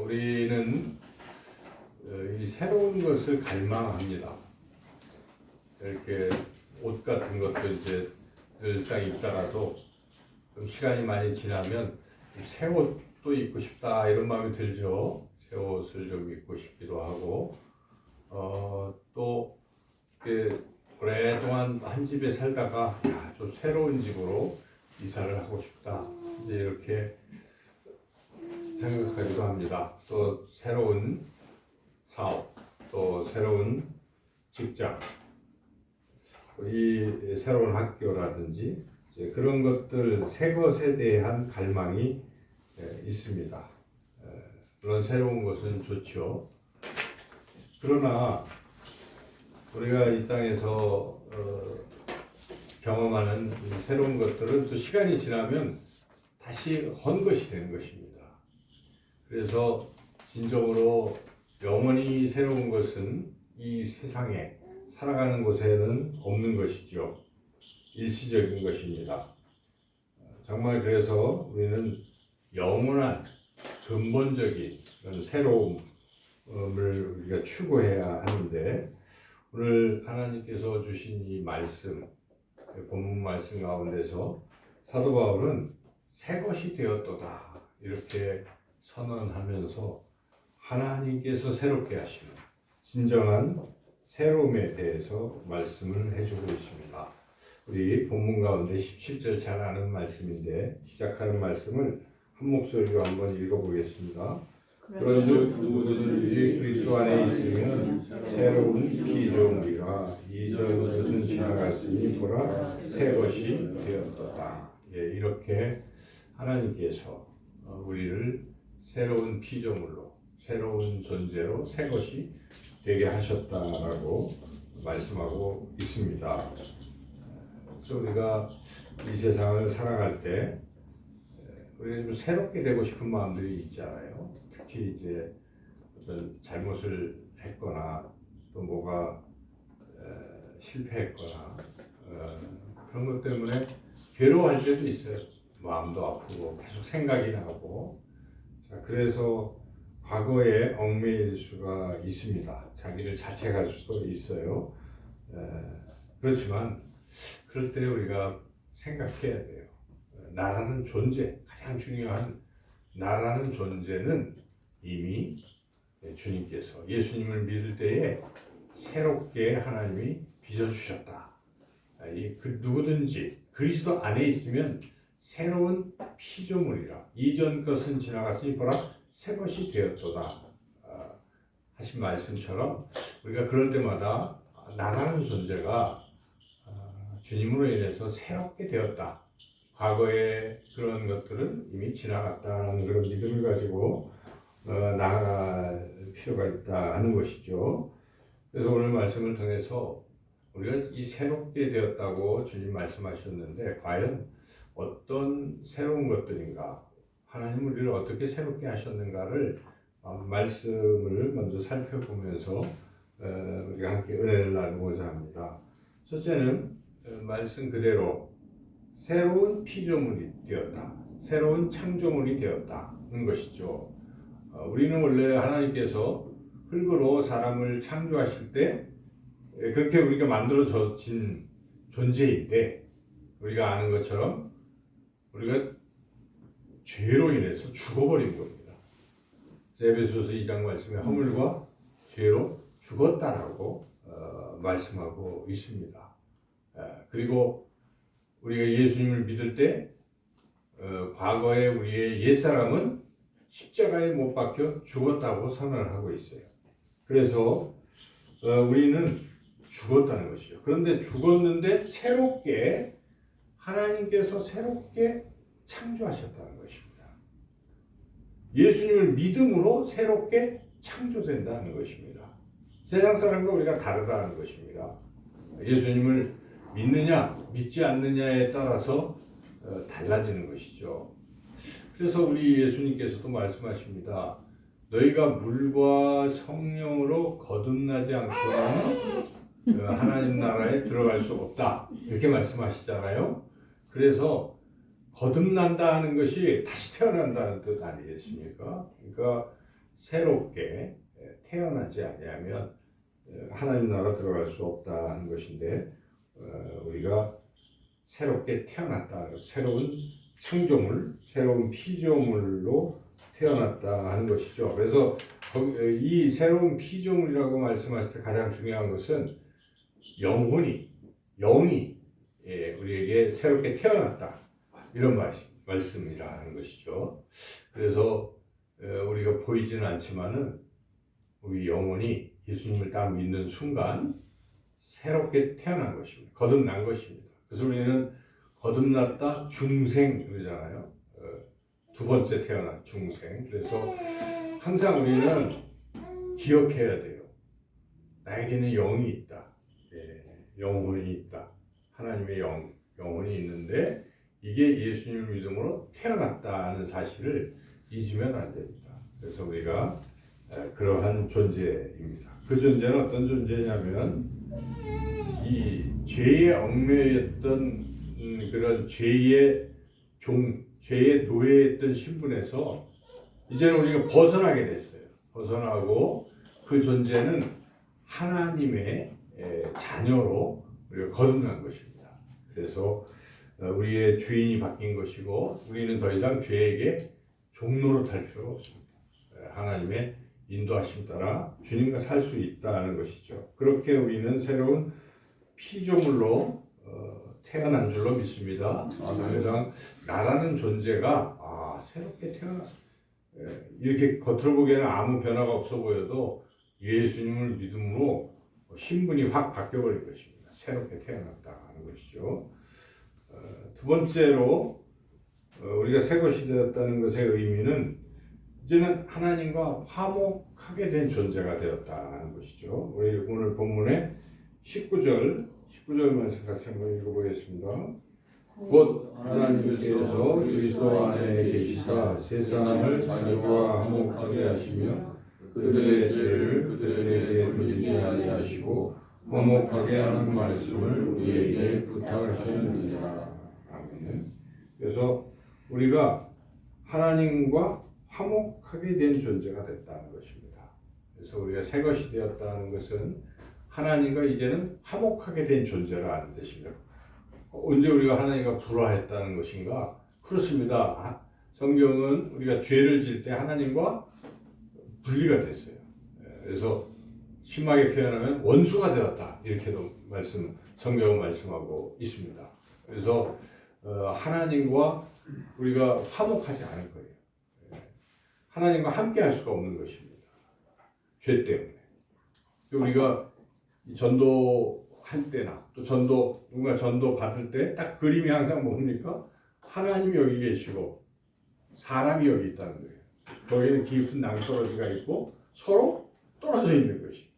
우리는 이 새로운 것을 갈망합니다. 이렇게 옷 같은 것도 이제 늘상 입다가도 좀 시간이 많이 지나면 새 옷도 입고 싶다 이런 마음이 들죠. 새 옷을 좀 입고 싶기도 하고 또 오랫동안 한 집에 살다가 좀 새로운 집으로 이사를 하고 싶다 이제 이렇게 생각하기도 합니다. 또 새로운 사업, 또 새로운 직장, 이 새로운 학교라든지 그런 것들 새 것에 대한 갈망이 있습니다. 물론 새로운 것은 좋죠. 그러나 우리가 이 땅에서 경험하는 새로운 것들은 또 시간이 지나면 다시 헌 것이 되는 것입니다. 그래서 진정으로 영원히 새로운 것은 이 세상에 살아가는 곳에는 없는 것이죠. 일시적인 것입니다. 정말 그래서 우리는 영원한 근본적인 그런 새로움을 우리가 추구해야 하는데, 오늘 하나님께서 주신 이 말씀, 본문 말씀 가운데서 사도 바울은 새 것이 되었도다 이렇게 선언하면서 하나님께서 새롭게 하시는 진정한 새로움에 대해서 말씀을 해주고 있습니다. 우리 본문 가운데 17절 잘 아는 말씀인데 시작하는 말씀을 한 목소리로 한번 읽어보겠습니다. 그런즉 누구든지 그리스도 안에 있으면 새로운 피조물이라 이전 것은 지나갔으니 보라 새 것이 되었도다. 이렇게 하나님께서 우리를 새로운 피조물로, 새로운 존재로 새 것이 되게 하셨다라고 말씀하고 있습니다. 그래서 우리가 이 세상을 살아갈 때 우리가 좀 새롭게 되고 싶은 마음들이 있잖아요. 특히 이제 어떤 잘못을 했거나 또 뭐가 실패했거나 그런 것 때문에 괴로워할 때도 있어요. 마음도 아프고 계속 생각이 나고. 자, 그래서 과거에 얽매일 수가 있습니다. 자기를 자책할 수도 있어요. 그렇지만 그럴 때 우리가 생각해야 돼요. 나라는 존재, 가장 중요한 나라는 존재는 이미 주님께서 예수님을 믿을 때에 새롭게 하나님이 빚어주셨다. 누구든지 그리스도 안에 있으면 새로운 피조물이라 이전 것은 지나갔으니 보라 새 것이 되었도다 하신 말씀처럼 우리가 그럴 때마다 나라는 존재가 주님으로 인해서 새롭게 되었다. 과거의 그런 것들은 이미 지나갔다는 그런 믿음을 가지고 나아갈 필요가 있다 하는 것이죠. 그래서 오늘 말씀을 통해서 우리가 이 새롭게 되었다고 주님 말씀하셨는데 과연 어떤 새로운 것들인가, 하나님 우리를 어떻게 새롭게 하셨는가를 말씀을 먼저 살펴보면서 우리가 함께 은혜를 나누고자 합니다. 첫째는 말씀 그대로 새로운 피조물이 되었다, 새로운 창조물이 되었다는 것이죠. 우리는 원래 하나님께서 흙으로 사람을 창조하실 때 그렇게 우리가 만들어진 존재인데, 우리가 아는 것처럼 우리가 죄로 인해서 죽어버린 겁니다. 에베소서 2장 말씀에 허물과 죄로 죽었다라고 말씀하고 있습니다. 그리고 우리가 예수님을 믿을 때 과거에 우리의 옛사람은 십자가에 못 박혀 죽었다고 선언을 하고 있어요. 그래서 우리는 죽었다는 것이죠. 그런데 죽었는데 새롭게 하나님께서 새롭게 창조하셨다는 것입니다. 예수님을 믿음으로 새롭게 창조된다는 것입니다. 세상 사람과 우리가 다르다는 것입니다. 예수님을 믿느냐 믿지 않느냐에 따라서 달라지는 것이죠. 그래서 우리 예수님께서도 말씀하십니다. 너희가 물과 성령으로 거듭나지 않고는 하나님 나라에 들어갈 수 없다 이렇게 말씀하시잖아요. 그래서 거듭난다 하는 것이 다시 태어난다는 뜻 아니겠습니까? 그러니까 새롭게 태어나지 아니하면 하나님 나라 들어갈 수 없다 하는 것인데, 우리가 새롭게 태어났다, 새로운 창조물, 새로운 피조물로 태어났다 하는 것이죠. 그래서 이 새로운 피조물이라고 말씀하실 때 가장 중요한 것은 영이 우리에게 새롭게 태어났다, 이런 말씀이라는 것이죠. 그래서 우리가 보이지는 않지만은 우리 영혼이 예수님을 딱 믿는 순간 새롭게 태어난 것입니다. 거듭난 것입니다. 그래서 우리는 거듭났다 중생 그러잖아요. 두 번째 태어난 중생. 그래서 항상 우리는 기억해야 돼요. 나에게는 영이 있다. 영혼이 있다. 하나님의 영혼이 있는데 이게 예수님을 믿음으로 태어났다는 사실을 잊으면 안 됩니다. 그래서 우리가 그러한 존재입니다. 그 존재는 어떤 존재냐면 이 죄에 얽매였던 그런 죄의 노예였던 신분에서 이제는 우리가 벗어나게 됐어요. 벗어나고 그 존재는 하나님의 자녀로 우리가 거듭난 것입니다. 그래서 우리의 주인이 바뀐 것이고 우리는 더 이상 죄에게 종로로 탈 필요가 없습니다. 하나님의 인도하심 따라 주님과 살 수 있다는 것이죠. 그렇게 우리는 새로운 피조물로 태어난 줄로 믿습니다. 그래서 나라는 존재가 새롭게 이렇게 겉으로 보기에는 아무 변화가 없어 보여도 예수님을 믿음으로 신분이 확 바뀌어버린 것입니다. 새롭게 태어났다는 것이죠. 두 번째로 우리가 새 것이 되었다는 것의 의미는 이제는 하나님과 화목하게 된 존재가 되었다는 것이죠. 우리 오늘 본문의 19절 말씀 같이 한번 읽어보겠습니다. 곧 하나님께서 그리스도 안에 계시사 세상을 자기와 화목하게 하시며 그들의 죄를 그들에게 돌리지 아니하시고 화목하게 하는 말씀을 우리에게 부탁하셨느니라. 아멘. 그래서 우리가 하나님과 화목하게 된 존재가 됐다는 것입니다. 그래서 우리가 새 것이 되었다는 것은 하나님과 이제는 화목하게 된 존재라는 뜻입니다. 언제 우리가 하나님과 불화했다는 것인가? 그렇습니다. 성경은 우리가 죄를 지을 때 하나님과 분리가 됐어요. 그래서 심하게 표현하면 원수가 되었다, 이렇게도 성경은 말씀하고 있습니다. 그래서 하나님과 우리가 화목하지 않을 거예요. 하나님과 함께 할 수가 없는 것입니다. 죄 때문에. 우리가 전도할 때나 또 누군가 전도 받을 때 딱 그림이 항상 뭡니까? 하나님이 여기 계시고 사람이 여기 있다는 거예요. 거기는 깊은 낭떠러지가 있고 서로 떨어져 있는 것이,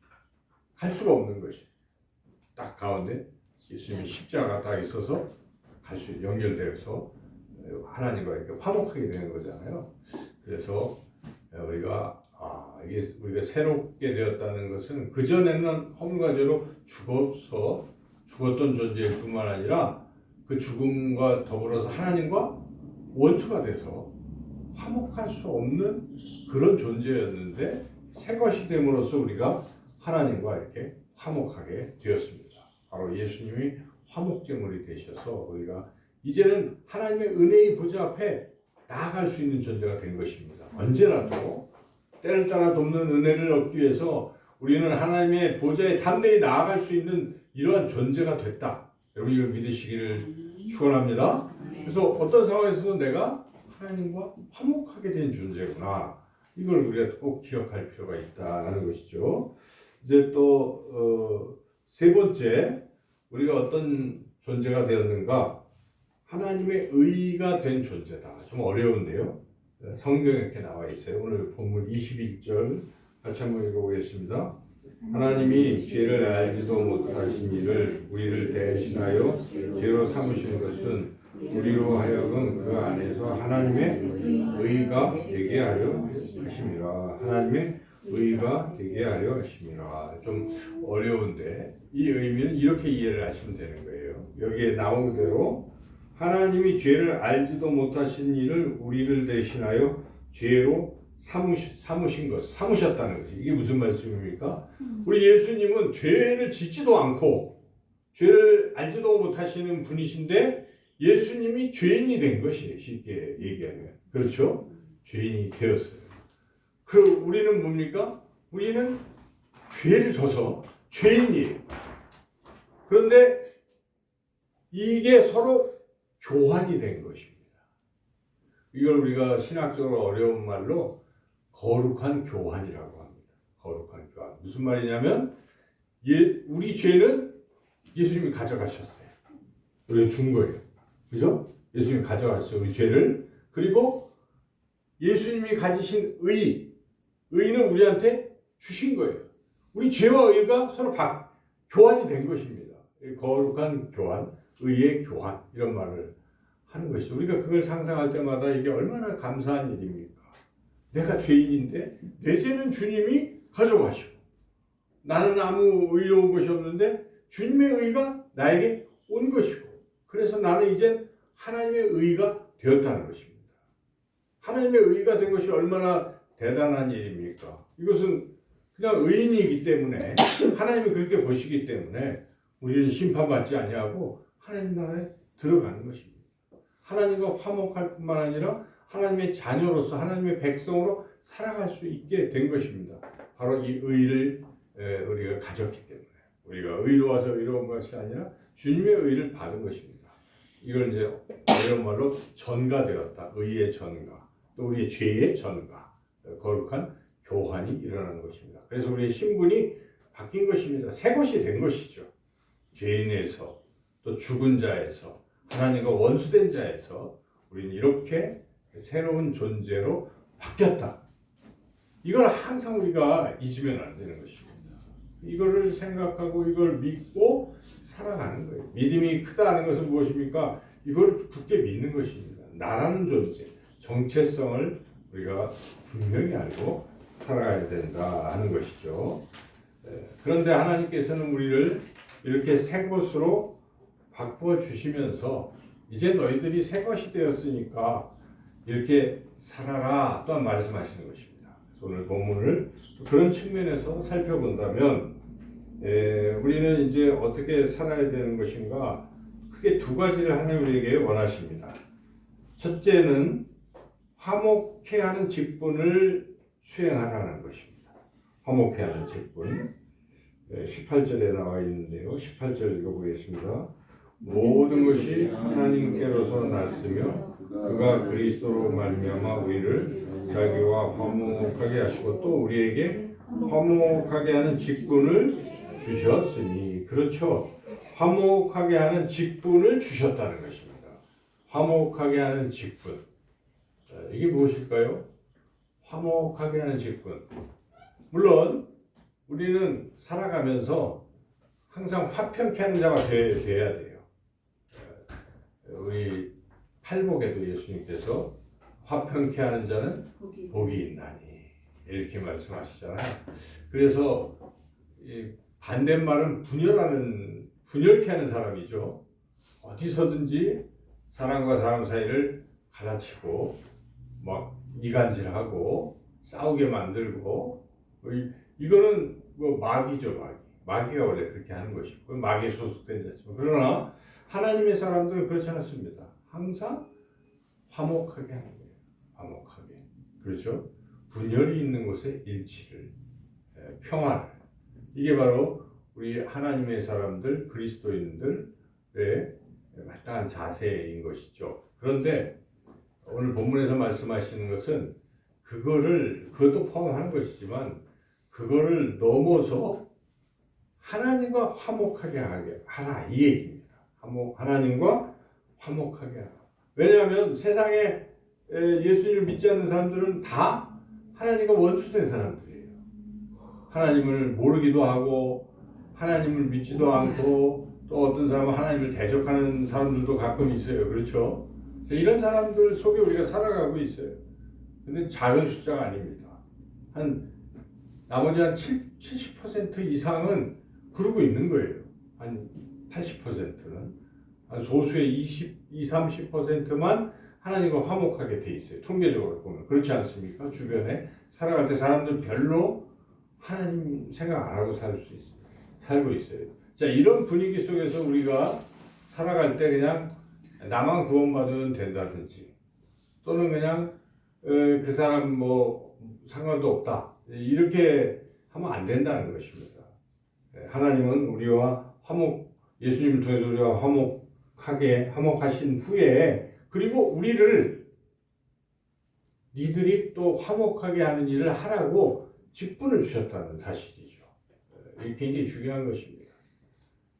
갈 수가 없는 것이, 딱 가운데 예수님의 십자가가 딱 있어서 갈 수 연결되어서 하나님과 이렇게 화목하게 되는 거잖아요. 그래서 우리가 우리가 새롭게 되었다는 것은 그전에는 허물과 죄로 죽었던 존재일 뿐만 아니라 그 죽음과 더불어서 하나님과 원수가 돼서 화목할 수 없는 그런 존재였는데 새 것이 됨으로써 우리가 하나님과 이렇게 화목하게 되었습니다. 바로 예수님이 화목제물이 되셔서 우리가 이제는 하나님의 은혜의 보좌 앞에 나아갈 수 있는 존재가 된 것입니다. 언제라도 때를 따라 돕는 은혜를 얻기 위해서 우리는 하나님의 보좌에 담대히 나아갈 수 있는 이러한 존재가 됐다. 여러분 이걸 믿으시기를 축원합니다. 그래서 어떤 상황에서도 내가 하나님과 화목하게 된 존재구나. 이걸 우리가 꼭 기억할 필요가 있다는 것이죠. 이제 또 세 번째, 우리가 어떤 존재가 되었는가? 하나님의 의가 된 존재다. 좀 어려운데요. 성경에 이렇게 나와 있어요. 오늘 본문 21절 같이 한번 읽어보겠습니다. 하나님이 죄를 알지도 못하신 이를 우리를 대신하여 죄로 삼으신 것은 우리로 하여금 그 안에서 하나님의 의가 되게 하려 하심이라. 하나님의 의가 되게 하려 하심이라. 좀 어려운데 이 의미는 이렇게 이해를 하시면 되는 거예요. 여기에 나온 대로 하나님이 죄를 알지도 못하신 이를 우리를 대신하여 죄로 삼으신 것, 삼으셨다는 것이 이게 무슨 말씀입니까? 우리 예수님은 죄를 짓지도 않고 죄를 알지도 못하시는 분이신데 예수님이 죄인이 된 것이에요. 쉽게 얘기하면. 그렇죠? 죄인이 되었어요. 우리는 뭡니까? 우리는 죄를 져서 죄인이에요. 그런데 이게 서로 교환이 된 것입니다. 이걸 우리가 신학적으로 어려운 말로 거룩한 교환이라고 합니다. 거룩한 교환. 무슨 말이냐면 우리 죄는 예수님이 가져가셨어요. 우리가 준 거예요. 그죠? 예수님이 가져가셨어요. 우리 죄를. 그리고 예수님이 가지신 의는 우리한테 주신 거예요. 우리 죄와 의가 서로 교환이 된 것입니다. 거룩한 교환, 의의 교환 이런 말을 하는 것이죠. 우리가 그걸 상상할 때마다 이게 얼마나 감사한 일입니까? 내가 죄인인데 내 죄는 주님이 가져가시고 나는 아무 의로운 것이 없는데 주님의 의가 나에게 온 것이고 그래서 나는 이제 하나님의 의가 되었다는 것입니다. 하나님의 의가 된 것이 얼마나 대단한 일입니까? 이것은 그냥 의인이기 때문에 하나님이 그렇게 보시기 때문에 우리는 심판받지 아니하고 하나님 나라에 들어가는 것입니다. 하나님과 화목할 뿐만 아니라 하나님의 자녀로서 하나님의 백성으로 살아갈 수 있게 된 것입니다. 바로 이 의를 우리가 가졌기 때문에 우리가 의로워서 의로운 것이 아니라 주님의 의를 받은 것입니다. 이걸 이제 어려운 말로 전가되었다. 의의 전가, 또 우리의 죄의 전가, 거룩한 교환이 일어나는 것입니다. 그래서 우리의 신분이 바뀐 것입니다. 새 것이 된 것이죠. 죄인에서 또 죽은 자에서 하나님과 원수된 자에서 우리는 이렇게 새로운 존재로 바뀌었다. 이걸 항상 우리가 잊으면 안 되는 것입니다. 이거를 생각하고 이걸 믿고 살아가는 거예요. 믿음이 크다는 것은 무엇입니까? 이걸 굳게 믿는 것입니다. 나라는 존재, 정체성을 우리가 분명히 알고 살아가야 된다 하는 것이죠. 그런데 하나님께서는 우리를 이렇게 새 것으로 바꾸어 주시면서 이제 너희들이 새 것이 되었으니까 이렇게 살아라 또한 말씀하시는 것입니다. 그래서 오늘 본문을 그런 측면에서 살펴본다면 우리는 이제 어떻게 살아야 되는 것인가 크게 두 가지를 하나님 우리에게 원하십니다. 첫째는 화목해 하는 직분을 수행하라는 것입니다. 화목해 하는 직분 18절에 나와 있는데요. 18절 읽어보겠습니다. 모든 것이 하나님께로서 났으며 그가 그리스도로 말미암아 우리를 자기와 화목하게 하시고 또 우리에게 화목하게 하는 직분을 주셨으니 그렇죠. 화목하게 하는 직분을 주셨다는 것입니다. 화목하게 하는 직분 이게 무엇일까요? 화목하게 하는 직분 물론 우리는 살아가면서 항상 화평케 하는 자가 돼야 돼요. 우리 팔복에도 예수님께서 화평케 하는 자는 복이 있나니 이렇게 말씀하시잖아요. 그래서 이 반대말은 분열케 하는 사람이죠. 어디서든지 사람과 사람 사이를 갈라치고 막 이간질하고 싸우게 만들고 이거는 뭐 마귀죠. 마귀가 원래 그렇게 하는 것이고 마귀에 소속된 자지만 그러나 하나님의 사람들은 그렇지 않습니다. 항상 화목하게 하는 거예요. 화목하게. 그렇죠? 분열이 있는 곳에 일치를, 평화를. 이게 바로 우리 하나님의 사람들, 그리스도인들의 마땅한 자세인 것이죠. 그런데 오늘 본문에서 말씀하시는 것은 그것도 포함하는 것이지만 그거를 넘어서 하나님과 화목하게 하라 이 얘기입니다. 하나님과 화목하게 하라. 왜냐하면 세상에 예수님을 믿지 않는 사람들은 다 하나님과 원수된 사람들이에요. 하나님을 모르기도 하고 하나님을 믿지도 않고 또 어떤 사람은 하나님을 대적하는 사람들도 가끔 있어요. 그렇죠? 이런 사람들 속에 우리가 살아가고 있어요. 근데 작은 숫자가 아닙니다. 나머지 한 70% 이상은 그러고 있는 거예요. 한 80%는 한 소수의 20, 30%만 하나님과 화목하게 돼 있어요. 통계적으로 보면 그렇지 않습니까? 주변에 살아갈 때 사람들 별로 하나님 생각 안 하고 살고 있어요. 자, 이런 분위기 속에서 우리가 살아갈 때 그냥 나만 구원받으면 된다든지 또는 그냥 그 사람 뭐 상관도 없다 이렇게 하면 안 된다는 것입니다. 하나님은 우리와 예수님을 통해서 우리와 화목하신 후에 그리고 우리를 니들이 또 화목하게 하는 일을 하라고 직분을 주셨다는 사실이죠. 이게 굉장히 중요한 것입니다.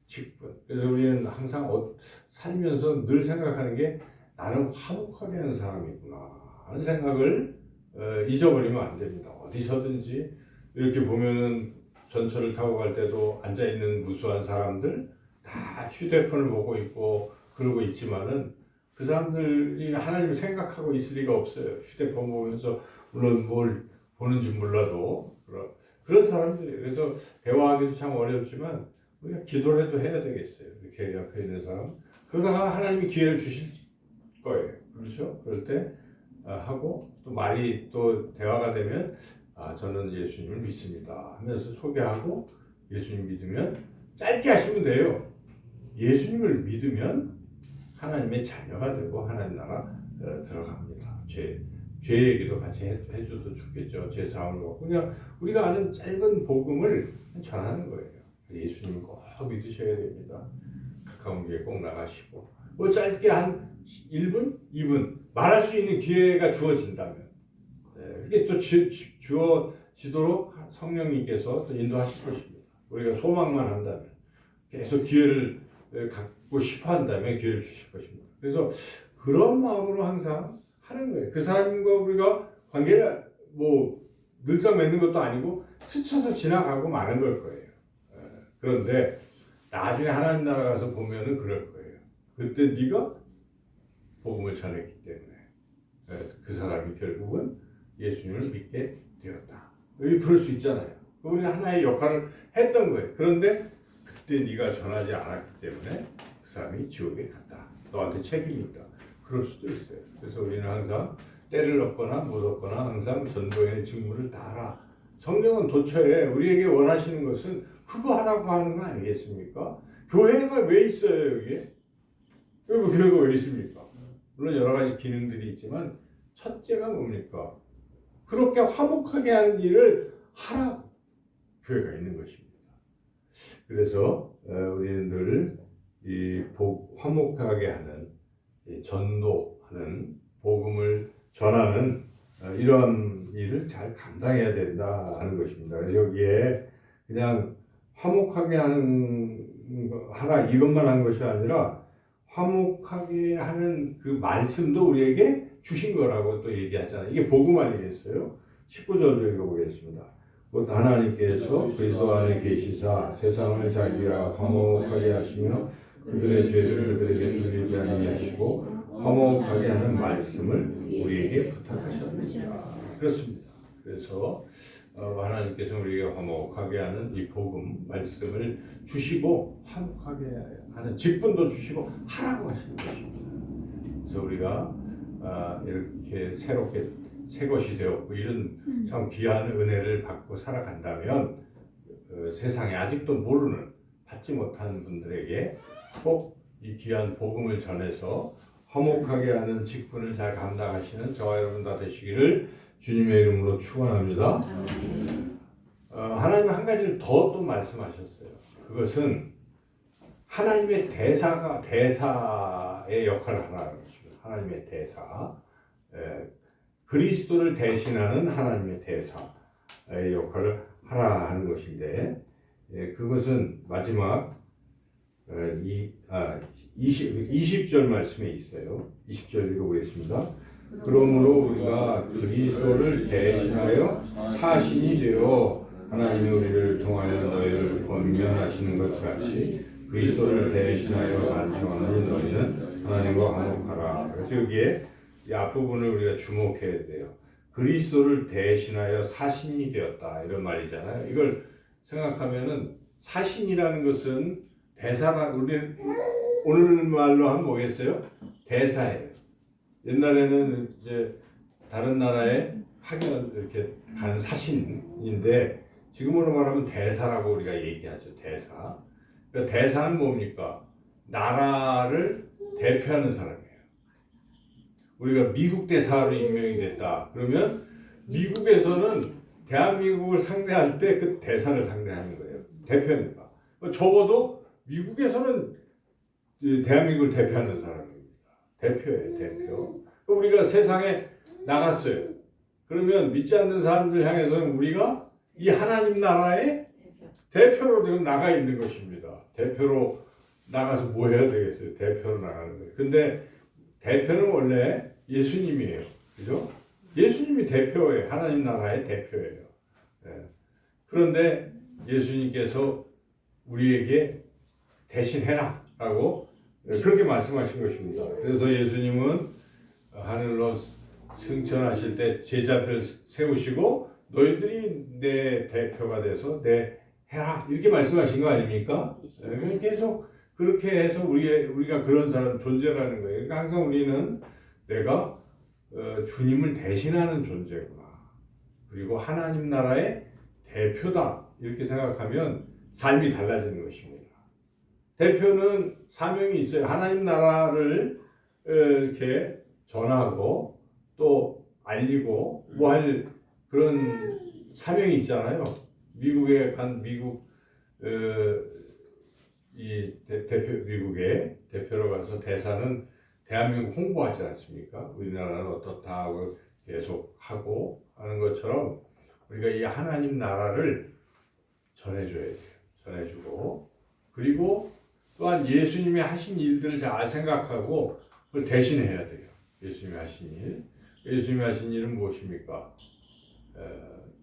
직분. 그래서 우리는 항상 살면서 늘 생각하는 게 나는 화목하게 하는 사람이구나 하는 생각을 잊어버리면 안 됩니다. 어디서든지 이렇게 보면은 전철을 타고 갈 때도 앉아있는 무수한 사람들 다 휴대폰을 보고 있고 그러고 있지만은 그 사람들이 하나님을 생각하고 있을 리가 없어요. 휴대폰 보면서 물론 뭘 보는지 몰라도 그런 사람들이에요. 그래서 대화하기도 참 어렵지만 우리가 기도를 해도 해야 되겠어요. 이렇게 옆에 있는 사람. 그러다가 하나님이 기회를 주실 거예요. 그렇죠? 그럴 때 하고 또 말이 또 대화가 되면 저는 예수님을 믿습니다 하면서 소개하고 예수님 믿으면 짧게 하시면 돼요. 예수님을 믿으면 하나님의 자녀가 되고 하나님 나라 들어갑니다. 죄 얘기도 같이 해줘도 좋겠죠. 죄 사함을 받고 그냥 우리가 아는 짧은 복음을 전하는 거예요. 예수님 꼭 믿으셔야 됩니다. 가까운 길에 꼭 나가시고 뭐 짧게 한 1분, 2분 말할 수 있는 기회가 주어진다면 이게 또 주어지도록 성령님께서 또 인도하실 것입니다. 우리가 소망만 한다면 계속 기회를 갖고 싶어 한다면 기회를 주실 것입니다. 그래서 그런 마음으로 항상 하는 거예요. 그 사람과 우리가 관계를 뭐 늘상 맺는 것도 아니고 스쳐서 지나가고 마는 걸 거예요. 그런데 나중에 하나님 나라 가서 보면은 그럴 거예요. 그때 네가 복음을 전했기 때문에 그 사람이 결국은 예수님을 믿게 되었다. 그럴 수 있잖아요. 우리가 하나의 역할을 했던 거예요. 그런데 그때 네가 전하지 않았기 때문에 그 사람이 지옥에 갔다. 너한테 책임이 있다. 그럴 수도 있어요. 그래서 우리는 항상 때를 얻거나 못 얻거나 항상 전도인의 직무를 다하라. 성경은 도처에 우리에게 원하시는 것은 그거 하라고 하는 거 아니겠습니까? 교회가 왜 있어요, 여기에? 여기 교회가 왜 있습니까? 물론 여러 가지 기능들이 있지만 첫째가 뭡니까? 그렇게 화목하게 하는 일을 하라고 교회가 있는 것입니다. 그래서 우리는 늘 이 화목하게 하는 전도하는 복음을 전하는 이런 일을 잘 감당해야 된다 하는 것입니다. 그래서 여기에 그냥 화목하게 하라 이것만 한 것이 아니라 화목하게 하는 그 말씀도 우리에게 주신 거라고 또 얘기하잖아요. 이게 복음 아니겠어요? 19절 읽어보겠습니다. 곧 하나님께서 그리스도 안에 계시사 세상을 자기와 화목하게 하시며 그들의 죄를 그들에게 돌리지 아니하시고 화목하게 하는 말씀을 우리에게 부탁하셨느니라. 그렇습니다. 그래서 하나님께서 우리에게 화목하게 하는 이 복음 말씀을 주시고 화목하게 하는 직분도 주시고 하라고 하시는 것입니다. 그래서 우리가 이렇게 새롭게 새 것이 되었고 이런 참 귀한 은혜를 받고 살아간다면 세상에 아직도 모르는 받지 못한 분들에게 꼭 이 귀한 복음을 전해서 화목하게 하는 직분을 잘 감당하시는 저와 여러분 다 되시기를 주님의 이름으로 축원합니다. 하나님은 한 가지를 더 또 말씀하셨어요. 그것은 하나님의 대사의 역할을 하라는 것입니다. 하나님의 대사, 그리스도를 대신하는 하나님의 대사의 역할을 하라 하는 것인데, 그것은 마지막 20절 말씀에 있어요. 20절 읽어보겠습니다. 그러므로 우리가 그리스도를 대신하여 사신이 되어 하나님이 우리를 통하여 너희를 권면하시는 것 같이 그리스도를 대신하여 간청하는 너희는 하나님과 화목하라. 그래서 여기에 이 앞부분을 우리가 주목해야 돼요. 그리스도를 대신하여 사신이 되었다 이런 말이잖아요. 이걸 생각하면은 사신이라는 것은 대사가 우리 오늘 말로 하면 뭐겠어요? 대사예요. 옛날에는 이제 다른 나라에 파견 이렇게 가는 사신인데 지금으로 말하면 대사라고 우리가 얘기하죠. 대사. 그러니까 대사는 뭡니까? 나라를 대표하는 사람이에요. 우리가 미국 대사로 임명이 됐다. 그러면 미국에서는 대한민국을 상대할 때 그 대사를 상대하는 거예요. 대표니까. 적어도 미국에서는 대한민국을 대표하는 사람입니다. 대표예요, 대표. 우리가 세상에 나갔어요. 그러면 믿지 않는 사람들 향해서는 우리가 이 하나님 나라의 대표로 지금 나가 있는 것입니다. 대표로 나가서 뭐 해야 되겠어요? 대표로 나가는 거예요. 근데 대표는 원래 예수님이에요. 그죠? 예수님이 대표예요. 하나님 나라의 대표예요. 네. 그런데 예수님께서 우리에게 대신해라 라고 그렇게 말씀하신 것입니다. 그래서 예수님은 하늘로 승천하실 때 제자들 세우시고 너희들이 내 대표가 돼서 내 해라 이렇게 말씀하신 거 아닙니까? 네. 계속 그렇게 해서 우리가 그런 사람 존재라는 거예요. 그러니까 항상 우리는 내가 주님을 대신하는 존재구나. 그리고 하나님 나라의 대표다. 이렇게 생각하면 삶이 달라지는 것입니다. 대표는 사명이 있어요. 하나님 나라를 이렇게 전하고 또 알리고 뭐 할 그런 사명이 있잖아요. 미국에 간 미국의 대표로 가서 대사는 대한민국 홍보하지 않습니까? 우리나라는 어떻다 하고 계속 하고 하는 것처럼 우리가 이 하나님 나라를 전해줘야 돼요. 전해주고 그리고 또한 예수님이 하신 일들을 잘 생각하고 그걸 대신해야 돼요. 예수님이 하신 일. 예수님이 하신 일은 무엇입니까?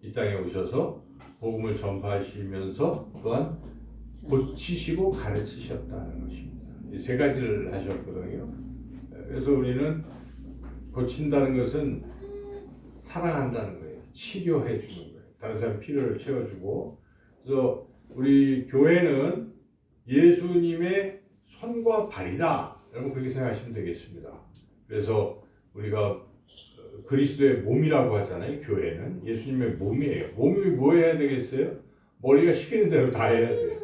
이 땅에 오셔서 복음을 전파하시면서 또한 고치시고 가르치셨다는 것입니다. 이 세 가지를 하셨거든요. 그래서 우리는 고친다는 것은 사랑한다는 거예요. 치료해 주는 거예요. 다른 사람 필요를 채워주고. 그래서 우리 교회는 예수님의 손과 발이다. 여러분 그렇게 생각하시면 되겠습니다. 그래서 우리가 그리스도의 몸이라고 하잖아요. 교회는 예수님의 몸이에요. 몸이 뭐 해야 되겠어요? 머리가 시키는 대로 다 해야 돼요.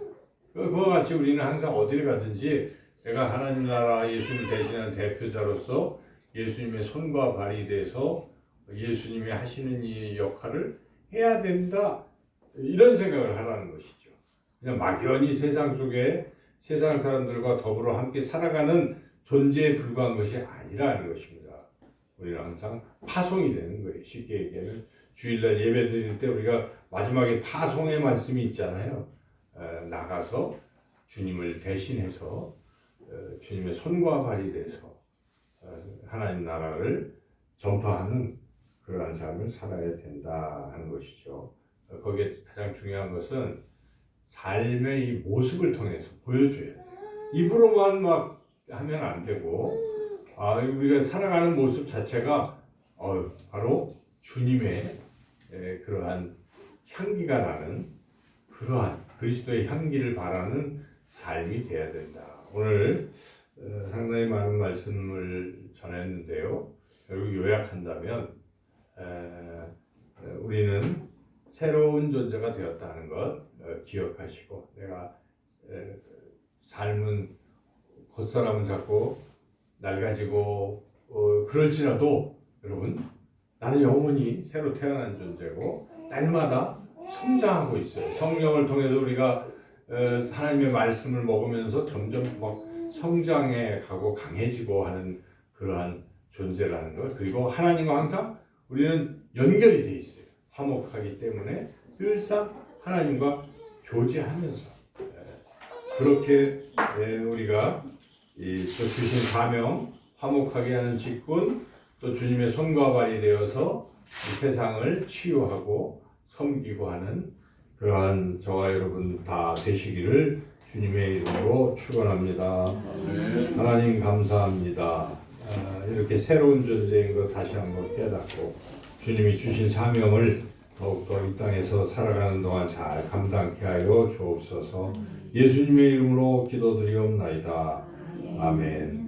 그와 같이 우리는 항상 어디를 가든지 내가 하나님 나라 예수님을 대신하는 대표자로서 예수님의 손과 발이 돼서 예수님이 하시는 이 역할을 해야 된다. 이런 생각을 하라는 것이죠. 그냥 막연히 세상 속에 세상 사람들과 더불어 함께 살아가는 존재에 불과한 것이 아니라는 것입니다. 우리는 항상 파송이 되는 거예요. 쉽게 얘기하면 주일날 예배 드릴 때 우리가 마지막에 파송의 말씀이 있잖아요. 나가서 주님을 대신해서 주님의 손과 발이 돼서 하나님 나라를 전파하는 그러한 삶을 살아야 된다 하는 것이죠. 거기에 가장 중요한 것은 삶의 이 모습을 통해서 보여줘야 돼요. 입으로만 막 하면 안 되고 우리가 살아가는 모습 자체가 바로 주님의 그러한 향기가 나는 그러한 그리스도의 향기를 바라는 삶이 되어야 된다. 오늘 상당히 많은 말씀을 전했는데요. 결국 요약한다면 우리는 새로운 존재가 되었다는 것 기억하시고 내가 삶은 겉사람은 자꾸 낡아지고 그럴지라도 여러분 나는 영원히 새로 태어난 존재고 날마다 성장하고 있어요. 성령을 통해서 우리가 하나님의 말씀을 먹으면서 점점 막 성장해 가고 강해지고 하는 그러한 존재라는 것. 그리고 하나님과 항상 우리는 연결이 돼 있어요. 화목하기 때문에 늘상 하나님과 교제하면서 그렇게 우리가 또 주신 사명 화목하게 하는 직분 또 주님의 손과 발이 되어서 이 세상을 치유하고 섬기고 하는 그러한 저와 여러분 다 되시기를 주님의 이름으로 축원합니다. 하나님 감사합니다. 이렇게 새로운 존재인 것 다시 한번 깨닫고 주님이 주신 사명을 더욱더 이 땅에서 살아가는 동안 잘 감당케 하여 주옵소서. 예수님의 이름으로 기도드리옵나이다. 아멘.